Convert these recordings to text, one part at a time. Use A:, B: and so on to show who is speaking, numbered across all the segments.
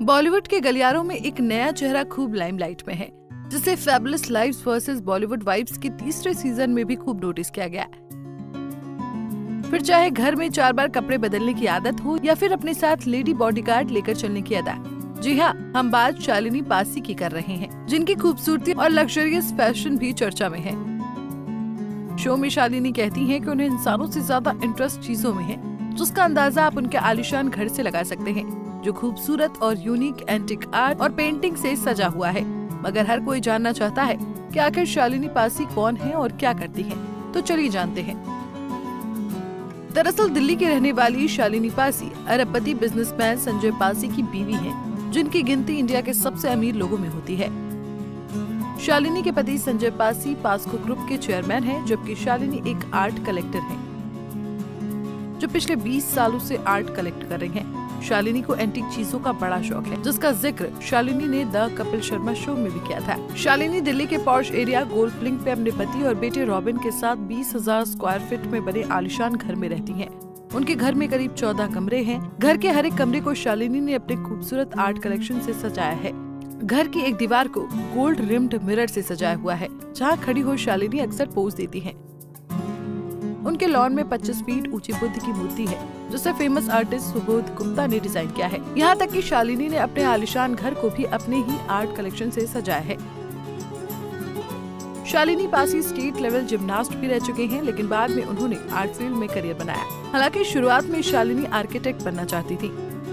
A: बॉलीवुड के गलियारों में एक नया चेहरा खूब लाइमलाइट में है, जिसे fabulous lives versus Bollywood vibes के तीसरे सीजन में भी खूब नोटिस किया गया। फिर चाहे घर में 4 बार कपड़े बदलने की आदत हो या फिर अपने साथ लेडी बॉडीगार्ड लेकर चलने की अदा। जी हाँ, हम बात शालिनी पासी की कर रहे हैं, जिनकी खूबसूरती और लग्जरियस फैशन भी चर्चा में है। शो में शालिनी कहती हैं कि उन्हें इंसानों से ज्यादा इंटरेस्ट चीजों में है, जिसका अंदाजा आप उनके आलीशान घर से लगा सकते हैं, जो खूबसूरत और यूनिक एंटिक आर्ट और पेंटिंग से सजा हुआ है। मगर हर कोई जानना चाहता है कि आखिर शालिनी पासी कौन है और क्या करती है, तो चलिए जानते हैं। दरअसल दिल्ली की रहने वाली शालिनी पासी अरबपति बिजनेसमैन संजय पासी की बीवी है, जिनकी गिनती इंडिया के सबसे अमीर लोगों में होती है। शालिनी के पति संजय पासी पास्को ग्रुप के चेयरमैन हैं, जबकि शालिनी एक आर्ट कलेक्टर हैं, जो पिछले 20 सालों से आर्ट कलेक्ट कर रही हैं। शालिनी को एंटीक चीजों का बड़ा शौक है, जिसका जिक्र शालिनी ने द कपिल शर्मा शो में भी किया था। शालिनी दिल्ली के पॉश एरिया गोल्फ लिंक पे अपने पति और बेटे रॉबिन के साथ 20,000 स्क्वायर फीट में बने आलीशान घर में रहती हैं। उनके घर में करीब 14 कमरे हैं। घर के हर एक कमरे को शालिनी ने अपने खूबसूरत आर्ट कलेक्शन से सजाया है। घर की एक दीवार को गोल्ड रिम्ड मिरर से सजाया हुआ है, जहाँ खड़ी हो शालिनी अक्सर पोज देती हैं। उनके लॉन में 25 फीट ऊंची बुद्ध की मूर्ति है, जिसे फेमस आर्टिस्ट सुबोध गुप्ता ने डिजाइन किया है। यहाँ तक कि शालिनी ने अपने आलीशान घर को भी अपने ही आर्ट कलेक्शन से सजाया है। Shalini Pasi state level gymnast भी रह चुके हैं, लेकिन बाद में उन्होंने आर्ट फील्ड में करियर बनाया। हालांकि शुरुआत में शालिनी आर्किटेक्ट बनना चाहती थी,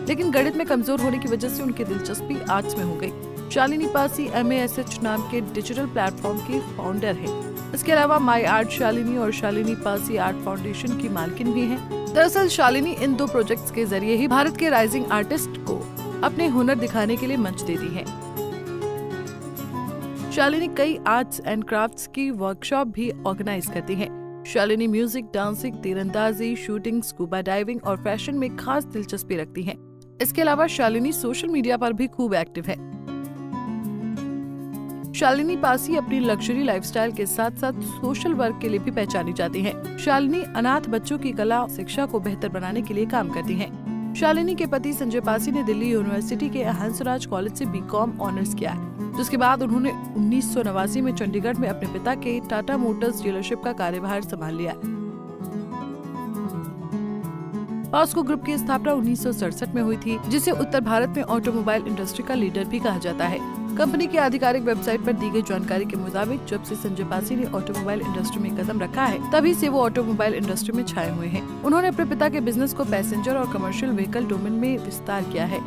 A: लेकिन गणित में कमजोर होने की वजह से उनकी दिलचस्पी आर्ट्स में हो गई। शालिनी पासी MASH नाम के डिजिटल प्लेटफॉर्म की फाउंडर है। इसके अलावा माई आर्ट शालिनी और शालिनी पासी आर्ट फाउंडेशन की मालकिन भी हैं। दरअसल शालिनी इन 2 प्रोजेक्ट्स के जरिए ही भारत के राइजिंग आर्टिस्ट को अपने हुनर दिखाने के लिए मंच देती हैं। शालिनी कई आर्ट्स एंड क्राफ्ट्स की वर्कशॉप भी ऑर्गेनाइज करती हैं। शालिनी म्यूजिक, डांसिंग, तीरंदाजी, शूटिंग, स्कूबा डाइविंग और फैशन में खास दिलचस्पी रखती हैं। इसके अलावा शालिनी सोशल मीडिया पर भी खूब एक्टिव है। शालिनी पासी अपनी लग्जरी लाइफस्टाइल के साथ साथ सोशल वर्क के लिए भी पहचानी जाती हैं। शालिनी अनाथ बच्चों की कला और शिक्षा को बेहतर बनाने के लिए काम करती हैं। शालिनी के पति संजय पासी ने दिल्ली यूनिवर्सिटी के हंसराज कॉलेज से BCom ऑनर्स किया, जिसके बाद उन्होंने 1989 में चंडीगढ़ में अपने पिता के टाटा मोटर्स डीलरशिप का कार्यभार संभाल लिया। पास्को ग्रुप की स्थापना 1967 में हुई थी, जिसे उत्तर भारत में ऑटोमोबाइल इंडस्ट्री का लीडर भी कहा जाता है। कंपनी की आधिकारिक वेबसाइट पर दी गई जानकारी के मुताबिक जब से संजय पासी ने ऑटोमोबाइल इंडस्ट्री में कदम रखा है, तभी से वो ऑटोमोबाइल इंडस्ट्री में छाए हुए हैं। उन्होंने अपने पिता के बिजनेस को पैसेंजर और कमर्शियल व्हीकल डोमेन में विस्तार किया है।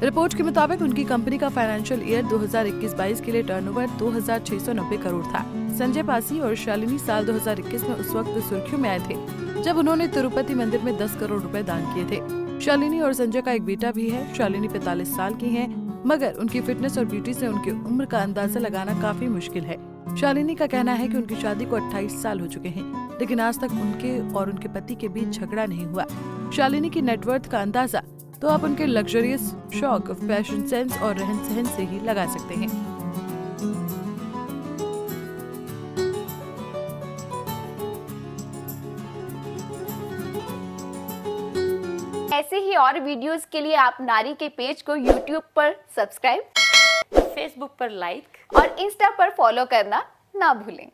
A: रिपोर्ट के मुताबिक उनकी कंपनी का फाइनेंशियल ईयर 2021-22 के लिए टर्नओवर 2,690 करोड़ था। संजय पासी और शालिनी साल 2021 में उस वक्त सुर्खियों में आए थे, जब उन्होंने तिरुपति मंदिर में 10 करोड़ रुपए दान किए थे। शालिनी और संजय का एक बेटा भी है। शालिनी 45 साल की हैं, मगर उनकी फिटनेस और ब्यूटी से उनकी उम्र का अंदाजा लगाना काफी मुश्किल है। शालिनी का कहना है कि उनकी शादी को 28 साल हो चुके हैं, लेकिन आज तक उनके और उनके पति के बीच झगड़ा नहीं हुआ। शालिनी की नेटवर्थ का अंदाजा तो आप उनके लग्जरियस शौक, फैशन सेंस और रहन सहन से ही लगा सकते हैं।
B: ऐसे ही और वीडियोस के लिए आप नारी के पेज को YouTube पर सब्सक्राइब, Facebook पर लाइक और Insta पर फॉलो करना ना भूलें।